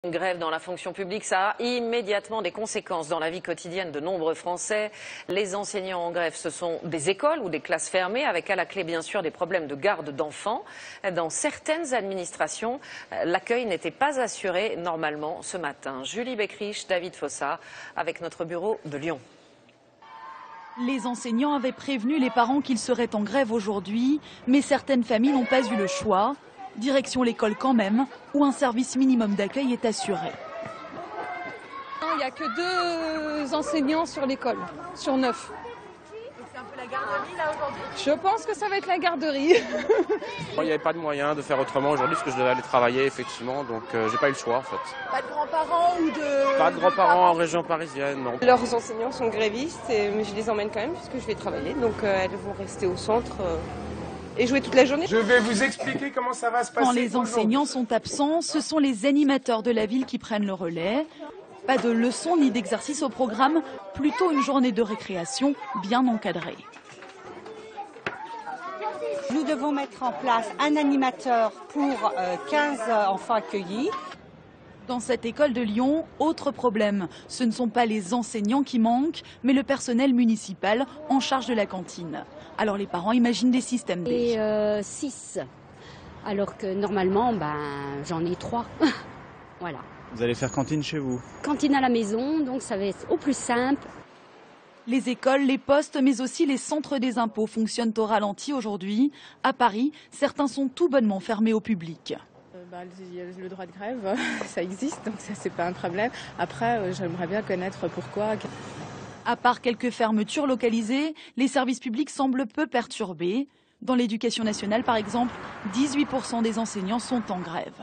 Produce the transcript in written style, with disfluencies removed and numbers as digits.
Une grève dans la fonction publique, ça a immédiatement des conséquences dans la vie quotidienne de nombreux Français. Les enseignants en grève, ce sont des écoles ou des classes fermées, avec à la clé bien sûr des problèmes de garde d'enfants. Dans certaines administrations, l'accueil n'était pas assuré normalement ce matin. Julie Beckrich, David Fossa, avec notre bureau de Lyon. Les enseignants avaient prévenu les parents qu'ils seraient en grève aujourd'hui, mais certaines familles n'ont pas eu le choix. Direction l'école quand même, où un service minimum d'accueil est assuré. Il n'y a que 2 enseignants sur l'école, sur 9. C'est un peu la garderie là aujourd'hui? Je pense que ça va être la garderie. Il n'y avait pas de moyen de faire autrement aujourd'hui parce que je devais aller travailler effectivement, donc j'ai pas eu le choix en fait. Pas de grands-parents ou de... Pas de grands-parents en région parisienne, non. Leurs enseignants sont grévistes, mais je les emmène quand même puisque je vais travailler, donc elles vont rester au centre et jouer toute la journée. Je vais vous expliquer comment ça va se passer. Quand les enseignants sont absents, ce sont les animateurs de la ville qui prennent le relais. Pas de leçons ni d'exercices au programme, plutôt une journée de récréation bien encadrée. Nous devons mettre en place un animateur pour 15 enfants accueillis. Dans cette école de Lyon, autre problème. Ce ne sont pas les enseignants qui manquent, mais le personnel municipal en charge de la cantine. Alors les parents imaginent des systèmes D. Et 6, alors que normalement, j'en ai 3. Voilà. Vous allez faire cantine chez vous? Cantine à la maison, donc ça va être au plus simple. Les écoles, les postes, mais aussi les centres des impôts fonctionnent au ralenti aujourd'hui. À Paris, certains sont tout bonnement fermés au public. Le droit de grève, ça existe, donc ça c'est pas un problème. Après, j'aimerais bien connaître pourquoi. À part quelques fermetures localisées, les services publics semblent peu perturbés. Dans l'éducation nationale, par exemple, 18% des enseignants sont en grève.